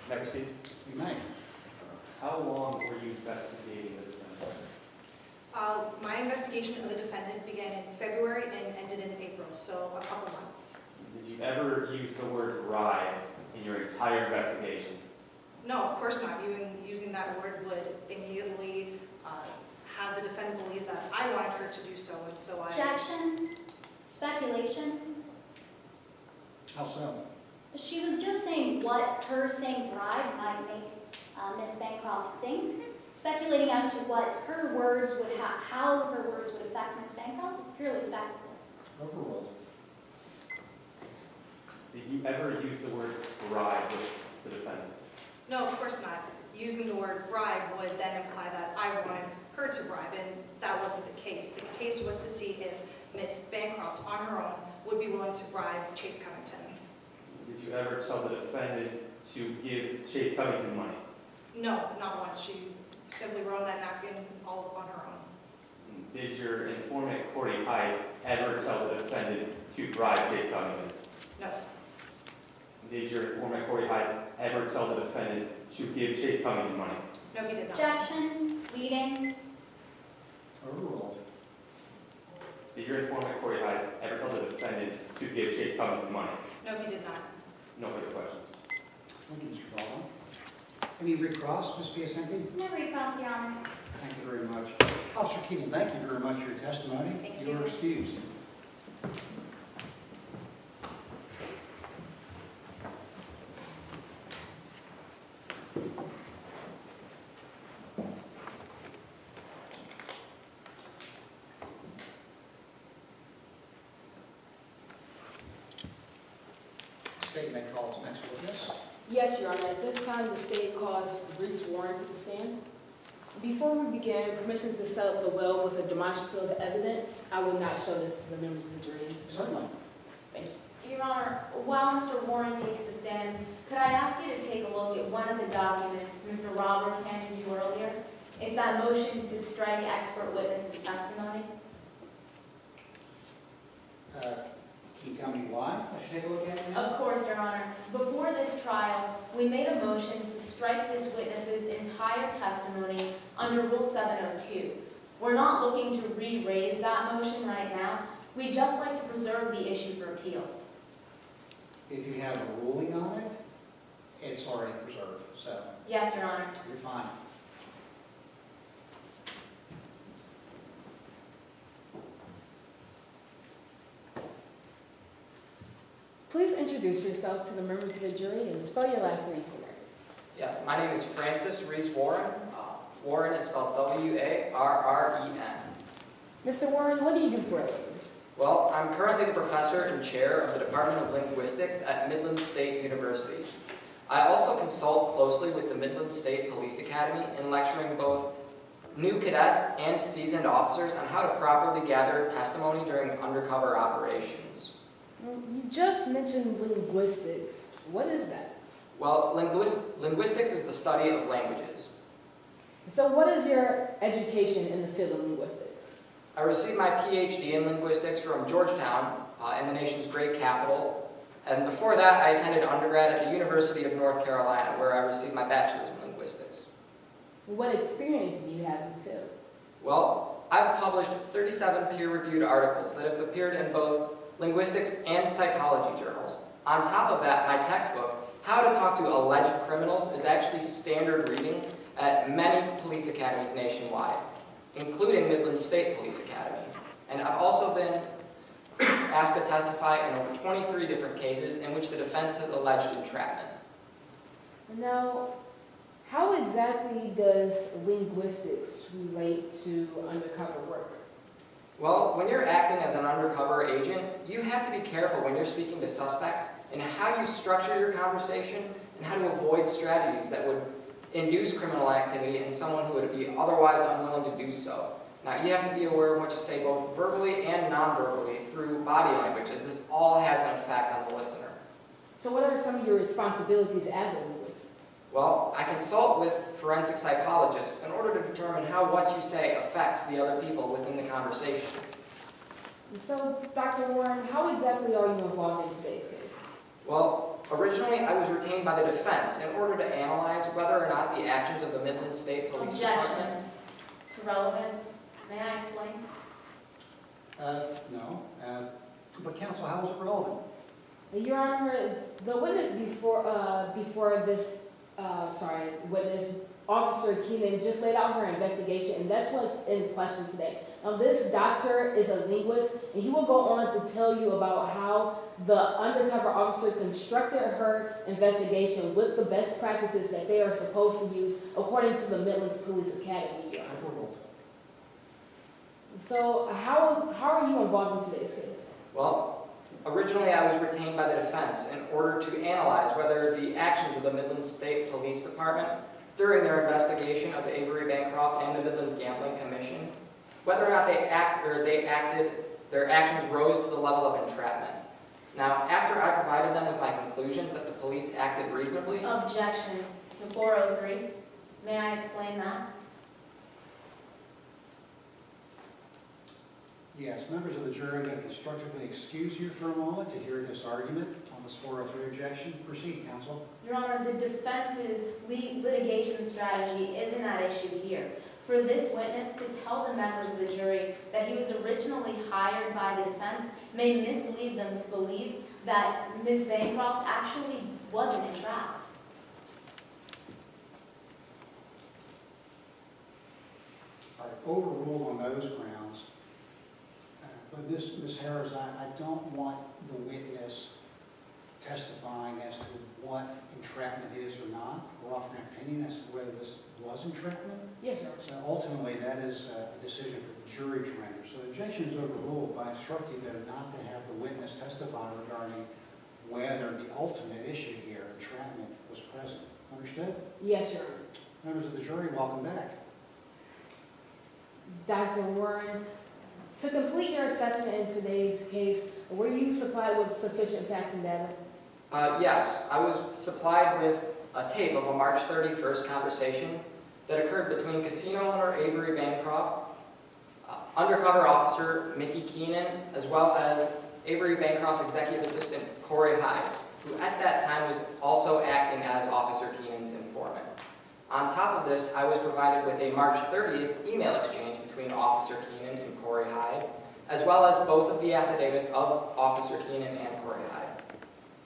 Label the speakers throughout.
Speaker 1: Never seen?
Speaker 2: You may.
Speaker 1: How long were you investigating the defendant?
Speaker 3: My investigation of the defendant began in February and ended in April, so a couple months.
Speaker 1: Did you ever use the word bribe in your entire investigation?
Speaker 3: No, of course not. Using that word would immediately have the defendant believe that I wanted her to do so, and so I...
Speaker 4: Objection, speculation.
Speaker 2: How so?
Speaker 4: She was just saying what her saying bribe might make Ms. Bancroft think. Speculating as to what her words would how her words would affect Ms. Bancroft is purely speculative.
Speaker 2: Overruled.
Speaker 1: Did you ever use the word bribe with the defendant?
Speaker 3: No, of course not. Using the word bribe would then imply that I wanted her to bribe, and that wasn't the case. The case was to see if Ms. Bancroft, on her own, would be willing to bribe Chase Covington.
Speaker 1: Did you ever tell the defendant to give Chase Covington money?
Speaker 3: No, not once. She simply wrote on that napkin all on her own.
Speaker 1: Did your informant, Corey Hyde, ever tell the defendant to bribe Chase Covington?
Speaker 3: No.
Speaker 1: Did your informant, Corey Hyde, ever tell the defendant to give Chase Covington money?
Speaker 3: No, he did not.
Speaker 4: Objection, leading.
Speaker 2: Overruled.
Speaker 1: Did your informant, Corey Hyde, ever tell the defendant to give Chase Covington money?
Speaker 3: No, he did not.
Speaker 1: No further questions.
Speaker 2: Thank you, Mr. Baldwin. Any recross, Ms. Piacenti?
Speaker 4: No recross, Your Honor.
Speaker 2: Thank you very much. Officer Keenan, thank you very much for your testimony.
Speaker 4: Thank
Speaker 2: You are
Speaker 4: you.
Speaker 2: excused. State may call its next witness.
Speaker 5: Yes, Your Honor. At this time, the state calls Reese Warren to the stand. Before we begin, permission to set up the will with a demonstrative evidence. I will not show this to the members of the jury.
Speaker 2: Certainly.
Speaker 5: Thank you.
Speaker 6: Your Honor, while Mr. Warren takes the stand, could I ask you to take a look at one of the documents Mr. Roberts handed you earlier? It's that motion to strike expert witness's testimony.
Speaker 2: Can you tell me why I should take a look at it now?
Speaker 6: Of course, Your Honor. Before this trial, we made a motion to strike this witness's entire testimony under Rule 702. We're not looking to re-raise that motion right now. We'd just like to preserve the issue for appeal.
Speaker 2: If you have a ruling on it, it's already preserved, so
Speaker 6: Yes, Your Honor.
Speaker 2: you're fine.
Speaker 5: Please introduce yourself to the members of the jury and spell your last name for me.
Speaker 7: Yes, my name is Francis Reese Warren. Warren is spelled W-A-R-R-E-N.
Speaker 5: Mr. Warren, what do you do for a living?
Speaker 7: Well, I'm currently the professor and chair of the Department of Linguistics at Midland State University. I also consult closely with the Midland State Police Academy in lecturing both new cadets and seasoned officers on how to properly gather testimony during undercover operations.
Speaker 5: You just mentioned linguistics. What is that?
Speaker 7: Well, linguistics is the study of languages.
Speaker 5: So what is your education in the field of linguistics?
Speaker 7: I received my PhD in linguistics from Georgetown, in the nation's great capital. And before that, I attended undergrad at the University of North Carolina, where I received my bachelor's in linguistics.
Speaker 5: What experience do you have in the field?
Speaker 7: Well, I've published 37 peer-reviewed articles that have appeared in both linguistics and psychology journals. On top of that, my textbook, How to Talk to Alleged Criminals, is actually standard reading at many police academies nationwide, including Midland State Police Academy. And I've also been asked to testify in over 23 different cases in which the defense has alleged entrapment.
Speaker 5: Now, how exactly does linguistics relate to undercover work?
Speaker 7: Well, when you're acting as an undercover agent, you have to be careful when you're speaking to suspects in how you structure your conversation and how to avoid strategies that would induce criminal activity in someone who would be otherwise unwilling to do so. Now, you have to be aware of what you say both verbally and non-verbally through body language, as this all has an effect on the listener.
Speaker 5: So what are some of your responsibilities as a linguist?
Speaker 7: Well, I consult with forensic psychologists in order to determine how what you say affects the other people within the conversation.
Speaker 5: So, Dr. Warren, how exactly are you involved in today's case?
Speaker 7: Well, Originally, I was retained by the defense in order to analyze whether or not the actions of the Midland State Police Department.
Speaker 6: Objection to relevance. May I explain?
Speaker 2: No. But counsel, how is it relevant?
Speaker 5: Your Honor, the witness before this, witness, Officer Keenan just laid out her investigation, and that's what's in question today. Now, this doctor is a linguist, and he will go on to tell you about how the undercover officer constructed her investigation with the best practices that they are supposed to use according to the Midlands Police Academy. Your Honor.
Speaker 2: Overruled.
Speaker 5: So how are you involved in today's case?
Speaker 7: Well, originally I was retained by the defense in order to analyze whether the actions of the Midland State Police Department during their investigation of Avery Bancroft and the Midlands Gambling Commission, whether or not their actions rose to the level of entrapment. Now, after I provided them with my conclusions that the police acted reasonably,
Speaker 6: Objection to 403. May I explain that?
Speaker 2: Yes, members of the jury, I'm going to constructively excuse you for a moment to hear this argument on this 403 objection. Proceed, counsel.
Speaker 6: Your Honor, the defense's litigation strategy isn't at issue here. For this witness to tell the members of the jury that he was originally hired by the defense may mislead them to believe that Ms. Bancroft actually wasn't entrapped.
Speaker 2: All right, overruled on those grounds. But Ms. Harris, I don't want the witness testifying as to what entrapment is or not, or offering an opinion as to whether this was entrapment.
Speaker 5: Yes, sir.
Speaker 2: So ultimately, that is a decision for the jury to render. So the objection is overruled by instructing them not to have the witness testify regarding whether the ultimate issue here, entrapment, was present. Understood?
Speaker 5: Yes, Your Honor.
Speaker 2: Members of the jury, welcome back.
Speaker 5: Dr. Warren, to complete your assessment in today's case, were you supplied with sufficient facts and data?
Speaker 7: yes, I was supplied with a tape of a March 31st conversation that occurred between casino owner Avery Bancroft, undercover officer Mickey Keenan, as well as Avery Bancroft's executive assistant Corey Hyde, who at that time was also acting as Officer Keenan's informant. On top of this, I was provided with a March 30th email exchange between Officer Keenan and Corey Hyde, as well as both of the affidavits of Officer Keenan and Corey Hyde.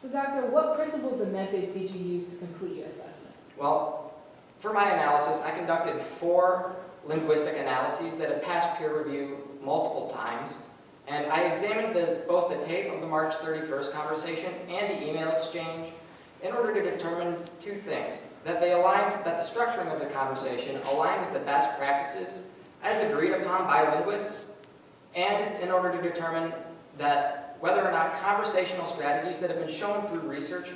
Speaker 5: So, Doctor, what principles and methods did you use to complete your assessment?
Speaker 7: Well, for my analysis, I conducted 4 linguistic analyses that have passed peer review multiple times, and I examined both the tape of the March 31st conversation and the email exchange in order to determine 2 things: that the structuring of the conversation aligned with the best practices as agreed upon by linguists, and in order to determine that whether or not conversational strategies that have been shown through research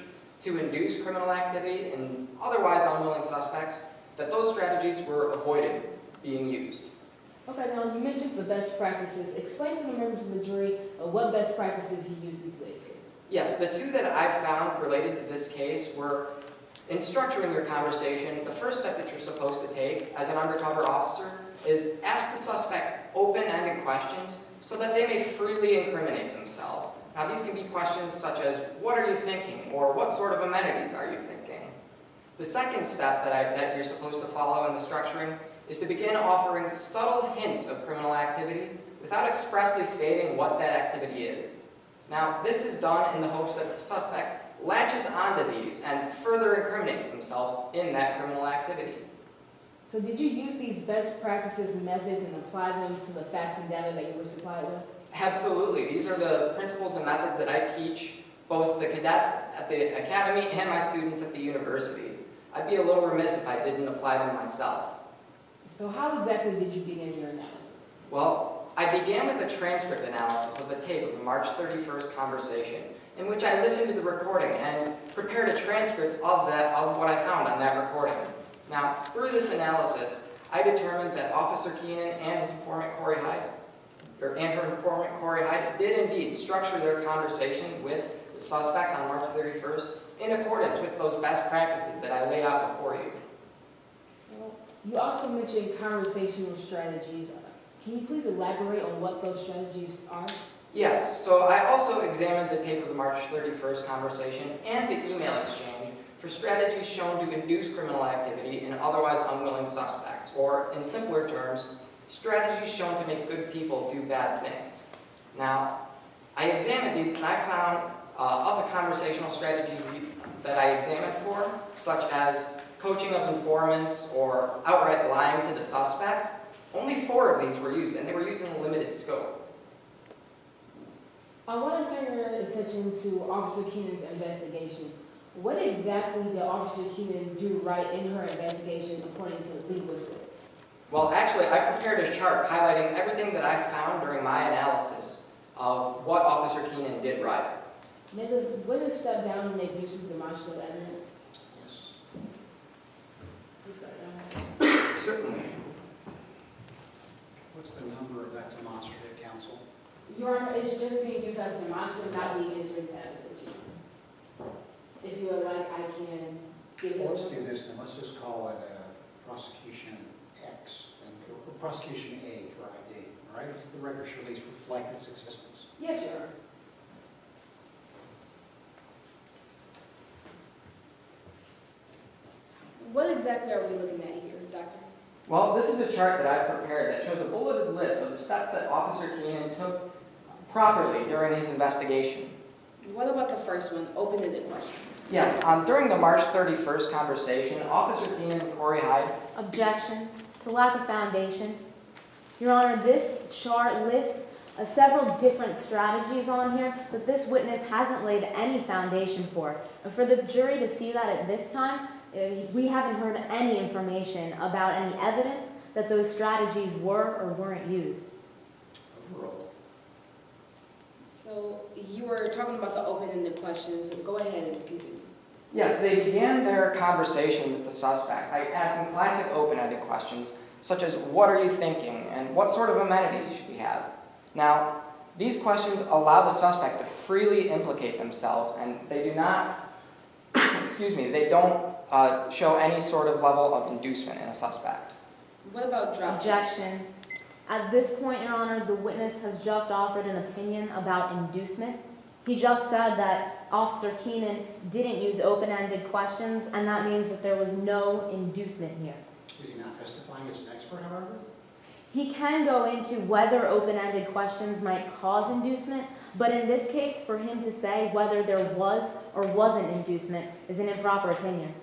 Speaker 7: to induce criminal activity in otherwise unwilling suspects, that those strategies were avoided being used.
Speaker 5: Okay, now you mentioned the best practices. Explain to the members of the jury what best practices you used in today's case.
Speaker 7: Yes, the 2 that I found related to this case were, in structuring your conversation, the first step that you're supposed to take as an undercover officer is ask the suspect open-ended questions so that they may freely incriminate themselves. Now, these can be questions such as, what are you thinking? Or what sort of amenities are you thinking? The second step that you're supposed to follow in the structuring is to begin offering subtle hints of criminal activity without expressly stating what that activity is. Now, this is done in the hopes that the suspect latches onto these and further incriminates themselves in that criminal activity.
Speaker 5: So did you use these best practices and methods and apply them to the facts and data that you were supplied with?
Speaker 7: Absolutely. These are the principles and methods that I teach both the cadets at the academy and my students at the university. I'd be a little remiss if I didn't apply them myself.
Speaker 5: So how exactly did you begin your analysis?
Speaker 7: Well, I began with a transcript analysis of the tape of the March 31st conversation, in which I listened to the recording and prepared a transcript of what I found on that recording. Now, through this analysis, I determined that Officer Keenan and his informant Corey Hyde, and her informant Corey Hyde, did indeed structure their conversation with the suspect on March 31st in accordance with those best practices that I laid out before you.
Speaker 5: You also mentioned conversational strategies. Can you please elaborate on what those strategies are?
Speaker 7: Yes, so I also examined the tape of the March 31st conversation and the email exchange for strategies shown to induce criminal activity in otherwise unwilling suspects, or in simpler terms, strategies shown to make good people do bad things. Now, I examined these and I found of the conversational strategies that I examined for, such as coaching of informants or outright lying to the suspect, only 4 of these were used, and they were used in a limited scope.
Speaker 5: I want to turn your attention to Officer Keenan's investigation. What exactly did Officer Keenan do right in her investigation according to linguistics?
Speaker 7: Well, actually, I prepared a chart highlighting everything that I found during my analysis of what Officer Keenan did right.
Speaker 5: Nicholas, will you step down and make use of demonstrative evidence?
Speaker 2: Yes.
Speaker 5: Please step down.
Speaker 7: Certainly.
Speaker 2: What's the number of that demonstrative, counsel?
Speaker 5: Your Honor, it's just being used as demonstrative, not being entered into evidence. Your Honor. If you would like, I can give it.
Speaker 2: Let's do this then, let's just call it prosecution X, and prosecution A for ID, all right? The record should at least reflect its existence.
Speaker 5: Yes, Your Honor. What exactly are we looking at here, Doctor?
Speaker 7: Well, this is a chart that I prepared that shows a bulleted list of the steps that Officer Keenan took properly during his investigation.
Speaker 5: What about the first one, open-ended questions?
Speaker 7: Yes, during the March 31st conversation, Officer Keenan and Corey Hyde.
Speaker 6: Objection to lack of foundation. Your Honor, this chart lists several different strategies on here that this witness hasn't laid any foundation for. And for the jury to see that at this time, we haven't heard any information about any evidence that those strategies were or weren't used.
Speaker 2: Overruled.
Speaker 5: So you were talking about the open-ended questions. Go ahead and continue.
Speaker 7: Yes, they began their conversation with the suspect by asking classic open-ended questions, such as, what are you thinking, and what sort of amenities should we have? Now, these questions allow the suspect to freely implicate themselves, and they do not, they don't show any sort of level of inducement in a suspect.
Speaker 5: What about drop
Speaker 6: Objection. At this point, Your Honor, the witness has just offered an opinion about inducement. He just said that Officer Keenan didn't use open-ended questions, and that means that there was no inducement here.
Speaker 2: Is he not testifying as an expert, however?
Speaker 6: He can go into whether open-ended questions might cause inducement, but in this case, for him to say whether there was or wasn't inducement is an improper opinion.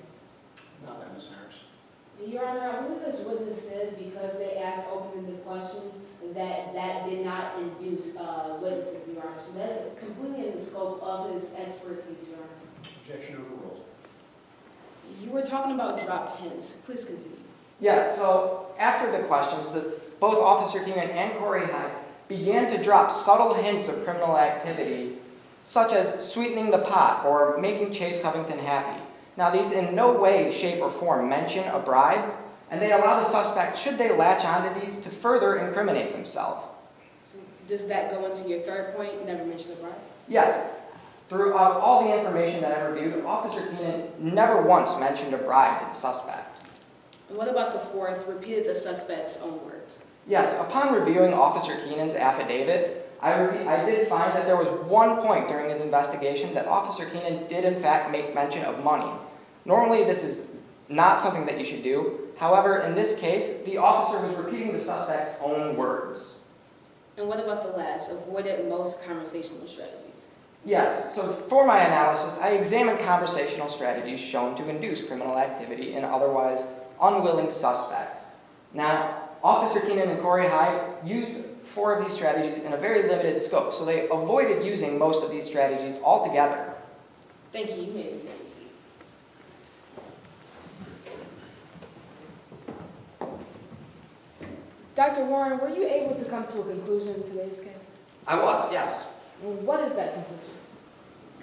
Speaker 2: Not that, Ms. Harris.
Speaker 5: Your Honor, I believe this witness says because they asked open-ended questions that did not induce witnesses, Your Honor. So that's completely in the scope of his expertise, Your Honor.
Speaker 2: Objection overruled.
Speaker 5: You were talking about dropped hints. Please continue.
Speaker 7: Yes, so after the questions, both Officer Keenan and Corey Hyde began to drop subtle hints of criminal activity, such as sweetening the pot or making Chase Covington happy. Now, these in no way, shape, or form mention a bribe, and they allow the suspect, should they latch onto these, to further incriminate themselves.
Speaker 5: So does that go into your third point, never mention the bribe?
Speaker 7: Yes, throughout all the information that I reviewed, Officer Keenan never once mentioned a bribe to the suspect.
Speaker 5: And what about the fourth, repeated the suspect's own words?
Speaker 7: Yes, upon reviewing Officer Keenan's affidavit, I did find that there was one point during his investigation that Officer Keenan did in fact make mention of money. Normally this is not something that you should do. However, in this case, the officer was repeating the suspect's own words.
Speaker 5: And what about the last, avoided most conversational strategies?
Speaker 7: Yes, so for my analysis, I examined conversational strategies shown to induce criminal activity in otherwise unwilling suspects. Now, Officer Keenan and Corey Hyde used 4 of these strategies in a very limited scope, so they avoided using most of these strategies altogether.
Speaker 5: Thank you. You may retain your seat. Dr. Warren, were you able to come to a conclusion in today's case?
Speaker 7: I was, yes.
Speaker 5: And what is that conclusion?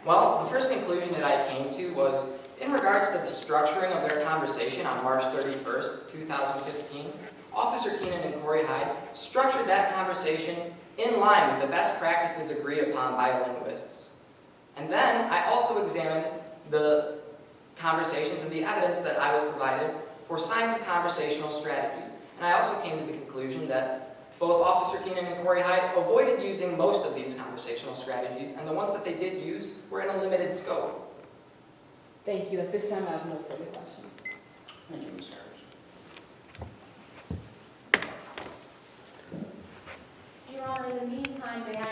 Speaker 7: Well, the first conclusion that I came to was in regards to the structuring of their conversation on March 31st, 2015, Officer Keenan and Corey Hyde structured that conversation in line with the best practices agreed upon by linguists. And then I also examined the conversations and the evidence that I was provided for signs of conversational strategies. And I also came to the conclusion that Both Officer Keenan and Corey Hyde avoided using most of these conversational strategies, and the ones that they did use were in a limited scope.
Speaker 5: Thank you. At this time, I have no further questions.
Speaker 2: Thank you, Ms. Harris.
Speaker 6: Your Honor, in the meantime, may I